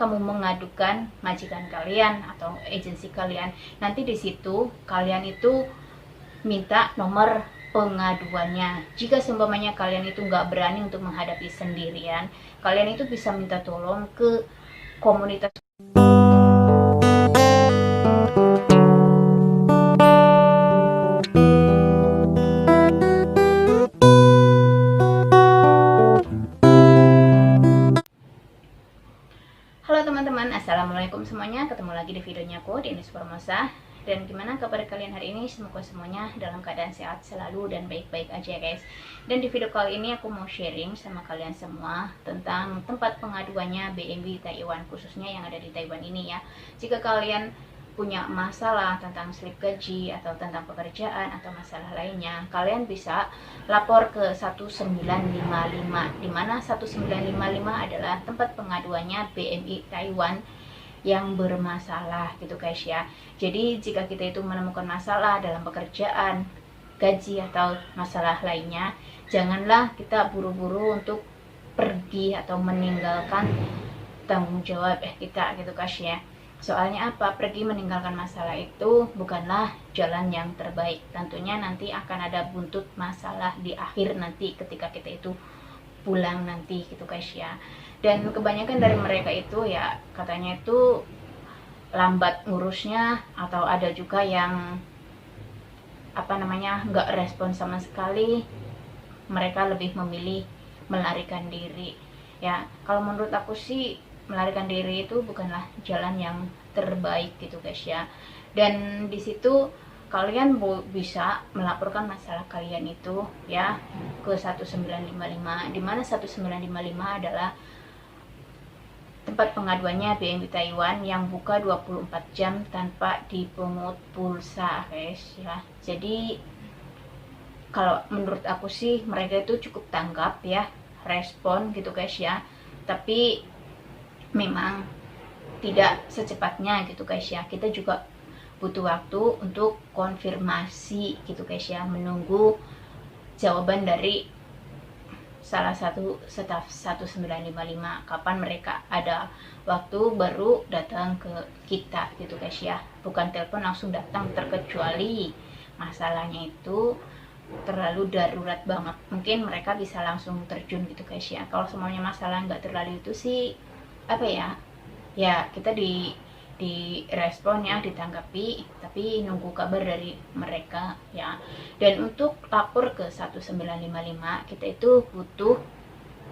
kamu mengadukan majikan kalian atau agensi kalian, nanti di situ kalian itu minta nomor pengaduannya. Jika seumpamanya kalian itu nggak berani untuk menghadapi sendirian, kalian itu bisa minta tolong ke komunitas. Halo teman-teman, assalamualaikum semuanya. Ketemu lagi di videonya aku, Denis Formosa. Dan gimana kabar kalian hari ini? Semoga semuanya dalam keadaan sehat selalu dan baik-baik aja ya guys. Dan di video kali ini aku mau sharing sama kalian semua tentang tempat pengaduannya BNB Taiwan, khususnya yang ada di Taiwan ini ya. Jika kalian punya masalah tentang slip gaji atau tentang pekerjaan atau masalah lainnya, kalian bisa lapor ke 1955, di mana 1955 adalah tempat pengaduannya BNI Taiwan yang bermasalah gitu guys ya. Jadi jika kita itu menemukan masalah dalam pekerjaan, gaji atau masalah lainnya, janganlah kita buru-buru untuk pergi atau meninggalkan tanggung jawab kita gitu guys ya. Soalnya apa? Pergi meninggalkan masalah itu bukanlah jalan yang terbaik. Tentunya nanti akan ada buntut masalah di akhir nanti ketika kita itu pulang nanti gitu guys ya. Dan kebanyakan dari mereka itu ya katanya itu lambat ngurusnya, atau ada juga yang nggak respon sama sekali. Mereka lebih memilih melarikan diri ya. Kalau menurut aku sih melarikan diri itu bukanlah jalan yang terbaik gitu guys ya. Dan di situ kalian bisa melaporkan masalah kalian itu ya ke 1955, di mana 1955 adalah tempat pengaduannya BNB Taiwan yang buka 24 jam tanpa dipungut pulsa guys ya. Jadi kalau menurut aku sih mereka itu cukup tanggap ya, respon gitu guys ya. Tapi memang tidak secepatnya gitu guys ya. Kita juga butuh waktu untuk konfirmasi gitu guys ya, menunggu jawaban dari salah satu staf 1955 kapan mereka ada waktu baru datang ke kita gitu guys ya. Bukan telepon langsung datang, terkecuali masalahnya itu terlalu darurat banget, mungkin mereka bisa langsung terjun gitu guys ya. Kalau semuanya masalah nggak terlalu itu sih ya kita di respon ya, ditanggapi, tapi nunggu kabar dari mereka ya. Dan untuk lapor ke 1955 kita itu butuh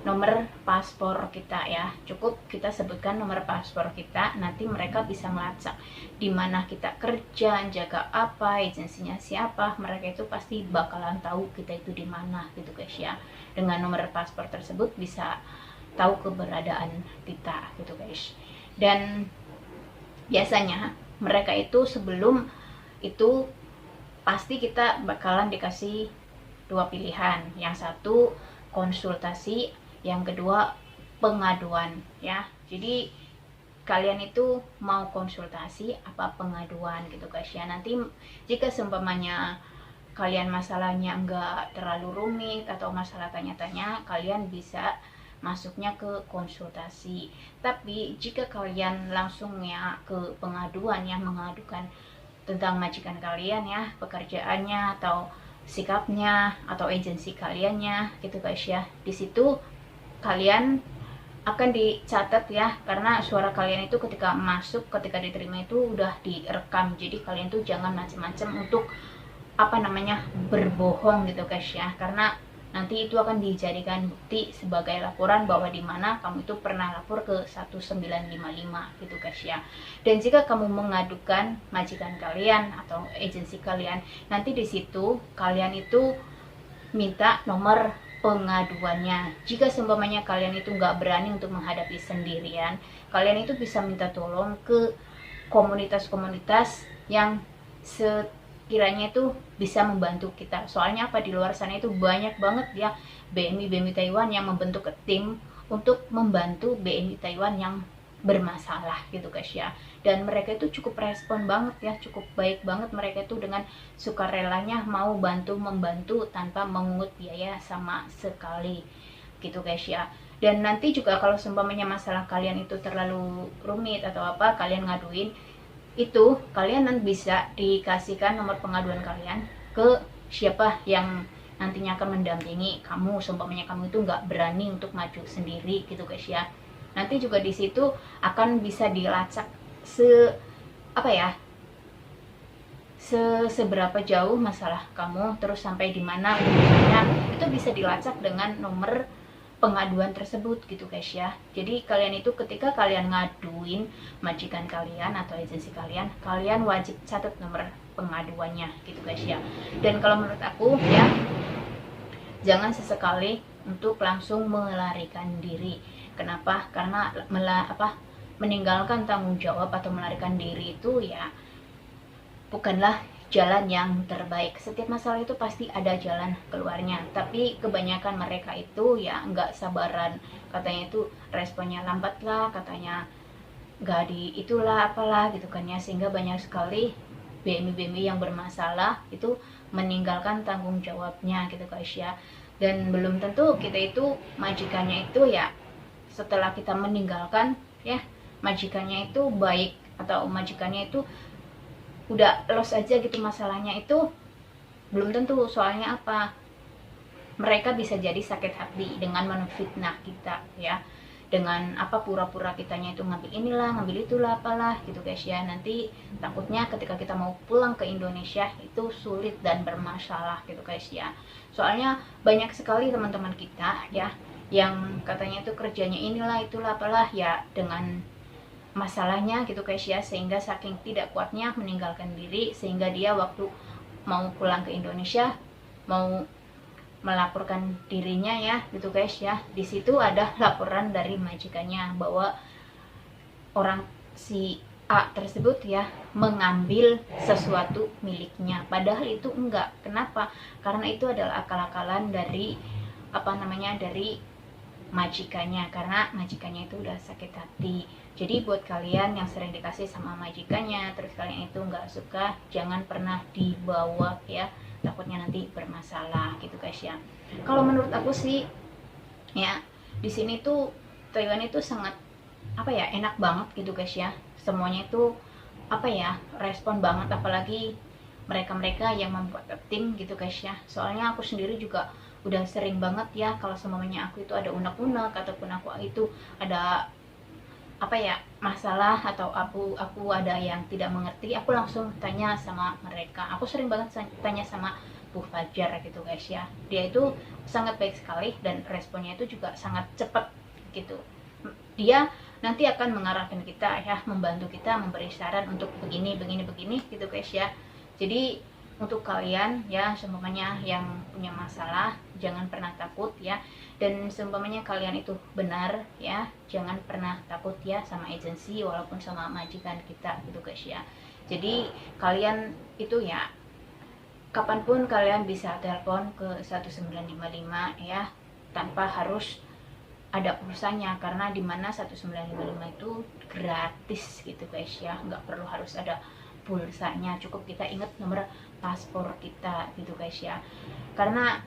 nomor paspor kita ya. Cukup kita sebutkan nomor paspor kita, nanti mereka bisa melacak di mana kita kerja, jaga apa, agensinya siapa, mereka itu pasti bakalan tahu kita itu di mana gitu guys ya. Dengan nomor paspor tersebut bisa tahu keberadaan kita gitu guys. Dan biasanya mereka itu sebelum itu pasti kita bakalan dikasih dua pilihan, yang satu konsultasi, yang kedua pengaduan ya. Jadi kalian itu mau konsultasi apa pengaduan gitu guys ya. Nanti jika seumpamanya kalian masalahnya enggak terlalu rumit atau masalah tanya-tanya, kalian bisa masuknya ke konsultasi. Tapi jika kalian langsung ya ke pengaduan yang mengadukan tentang majikan kalian ya, pekerjaannya atau sikapnya atau agensi kaliannya gitu guys ya, di situ kalian akan dicatat ya, karena suara kalian itu ketika masuk, ketika diterima itu udah direkam. Jadi kalian tuh jangan macam-macam untuk berbohong gitu guys ya, karena nanti itu akan dijadikan bukti sebagai laporan bahwa dimana kamu itu pernah lapor ke 1955 gitu guys ya. Dan jika kamu mengadukan majikan kalian atau agensi kalian, nanti di situ kalian itu minta nomor pengaduannya. Jika seumpamanya kalian itu nggak berani untuk menghadapi sendirian, kalian itu bisa minta tolong ke komunitas-komunitas yang kiranya itu bisa membantu kita. Soalnya di luar sana itu banyak banget ya BNI Taiwan yang membentuk tim untuk membantu BNI Taiwan yang bermasalah gitu guys ya. Dan mereka itu cukup respon banget ya, cukup baik banget. Mereka itu dengan sukarelanya mau membantu tanpa mengungut biaya sama sekali gitu guys ya. Dan nanti juga kalau seumpamanya masalah kalian itu terlalu rumit atau apa, kalian ngaduin itu, kalian nanti bisa dikasihkan nomor pengaduan kalian ke siapa yang nantinya akan mendampingi kamu seumpamanya kamu itu nggak berani untuk maju sendiri gitu guys ya. Nanti juga di situ akan bisa dilacak apa ya, seberapa jauh masalah kamu, terus sampai di mana urusannya, itu bisa dilacak dengan nomor pengaduan tersebut gitu guys ya. Jadi kalian itu ketika kalian ngaduin majikan kalian atau agensi kalian, kalian wajib catat nomor pengaduannya gitu guys ya. Dan kalau menurut aku ya, jangan sesekali untuk langsung melarikan diri. Kenapa? Karena meninggalkan tanggung jawab atau melarikan diri itu ya bukanlah jalan yang terbaik. Setiap masalah itu pasti ada jalan keluarnya, tapi kebanyakan mereka itu ya nggak sabaran, katanya itu responnya lambat lah, katanya nggak di itulah apalah gitu kan ya, sehingga banyak sekali BMI yang bermasalah itu meninggalkan tanggung jawabnya gitu guys ya. Dan belum tentu kita itu majikannya itu ya setelah kita meninggalkan ya, majikannya itu baik atau majikannya itu udah los aja gitu masalahnya, itu belum tentu. Soalnya apa, mereka bisa jadi sakit hati dengan menfitnah kita ya, dengan apa pura-pura kitanya itu ngambil inilah ngambil itulah apalah gitu guys ya. Nanti takutnya ketika kita mau pulang ke Indonesia itu sulit dan bermasalah gitu guys ya. Soalnya banyak sekali teman-teman kita ya yang katanya itu kerjanya inilah itulah apalah ya, dengan masalahnya gitu guys ya, sehingga saking tidak kuatnya meninggalkan diri, sehingga dia waktu mau pulang ke Indonesia mau melaporkan dirinya ya gitu guys ya, di situ ada laporan dari majikannya bahwa orang si A tersebut ya mengambil sesuatu miliknya, padahal itu enggak. Kenapa? Karena itu adalah akal-akalan dari dari majikannya, karena majikannya itu udah sakit hati. Jadi buat kalian yang sering dikasih sama majikannya terus kalian itu nggak suka, jangan pernah dibawa ya, takutnya nanti bermasalah gitu guys ya. Kalau menurut aku sih ya, di sini tuh Taiwan itu sangat enak banget gitu guys ya. Semuanya itu respon banget, apalagi mereka-mereka yang membuat tim gitu guys ya. Soalnya aku sendiri juga udah sering banget ya, kalau semuanya aku itu ada unek-unek ataupun aku itu ada masalah atau aku ada yang tidak mengerti, aku langsung tanya sama mereka. Aku sering banget tanya sama Bu Fajar gitu guys ya. Dia itu sangat baik sekali dan responnya itu juga sangat cepat gitu. Dia nanti akan mengarahkan kita ya, membantu kita, memberi saran untuk begini gitu guys ya. Jadi untuk kalian ya seumpamanya yang punya masalah, jangan pernah takut ya. Dan seumpamanya kalian itu benar ya, jangan pernah takut ya sama agensi walaupun sama majikan kita gitu guys ya. Jadi kalian itu ya kapanpun kalian bisa telepon ke 1955 ya, tanpa harus ada pulsanya, karena dimana 1955 itu gratis gitu guys ya, nggak perlu harus ada pulsanya, cukup kita ingat nomor paspor kita gitu guys ya. Karena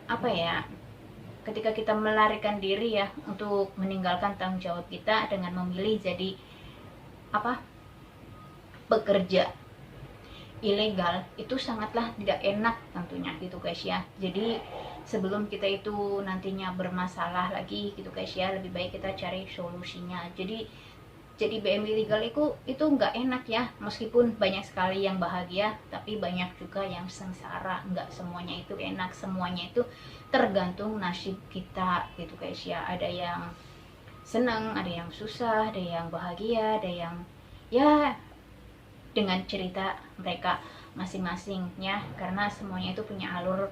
ketika kita melarikan diri ya untuk meninggalkan tanggung jawab kita dengan memilih jadi pekerja ilegal, itu sangatlah tidak enak tentunya gitu guys ya. Jadi sebelum kita itu nantinya bermasalah lagi gitu guys ya, lebih baik kita cari solusinya. Jadi BMI legal itu nggak enak ya, meskipun banyak sekali yang bahagia tapi banyak juga yang sengsara. Nggak semuanya itu enak, semuanya itu tergantung nasib kita gitu guys ya. Ada yang senang, ada yang susah, ada yang bahagia, ada yang ya dengan cerita mereka masing-masing ya, karena semuanya itu punya alur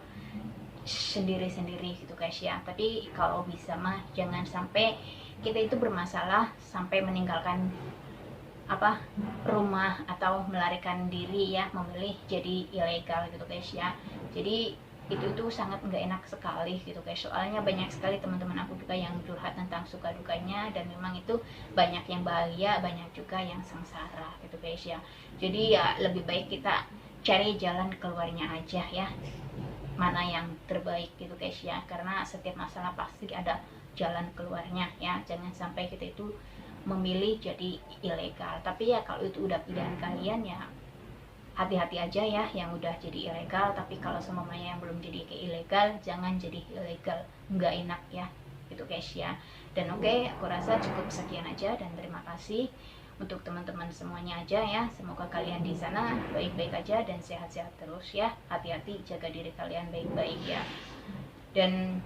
sendiri-sendiri gitu guys ya. Tapi kalau bisa mah jangan sampai kita itu bermasalah sampai meninggalkan rumah atau melarikan diri ya, memilih jadi ilegal gitu guys ya. Jadi itu sangat nggak enak sekali gitu guys. Soalnya banyak sekali teman-teman aku juga yang curhat tentang suka dukanya, dan memang itu banyak yang bahagia, banyak juga yang sengsara gitu guys ya. Jadi ya lebih baik kita cari jalan keluarnya aja ya, mana yang terbaik gitu guys ya. Karena setiap masalah pasti ada jalan keluarnya ya. Jangan sampai kita itu memilih jadi ilegal. Tapi ya kalau itu udah pilihan kalian ya hati-hati aja ya yang udah jadi ilegal. Tapi kalau semuanya yang belum jadi kayak ilegal, jangan jadi ilegal, nggak enak ya gitu guys ya. Dan oke, aku rasa cukup sekian aja dan terima kasih untuk teman-teman semuanya aja ya. Semoga kalian di sana baik-baik aja dan sehat-sehat terus ya. Hati-hati, jaga diri kalian baik-baik ya. Dan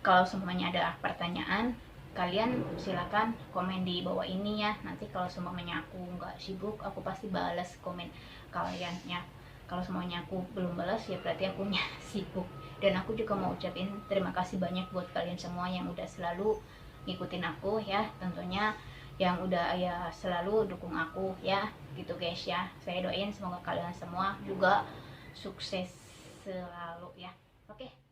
kalau semuanya ada pertanyaan, kalian silakan komen di bawah ini ya. Nanti kalau semuanya aku nggak sibuk, aku pasti balas komen kalian ya. Kalau semuanya aku belum balas ya berarti akunya sibuk. Dan aku juga mau ucapin terima kasih banyak buat kalian semua yang udah selalu ngikutin aku ya. Tentunya yang udah ya selalu dukung aku ya gitu guys ya. Saya doain semoga kalian semua juga sukses selalu ya. Oke.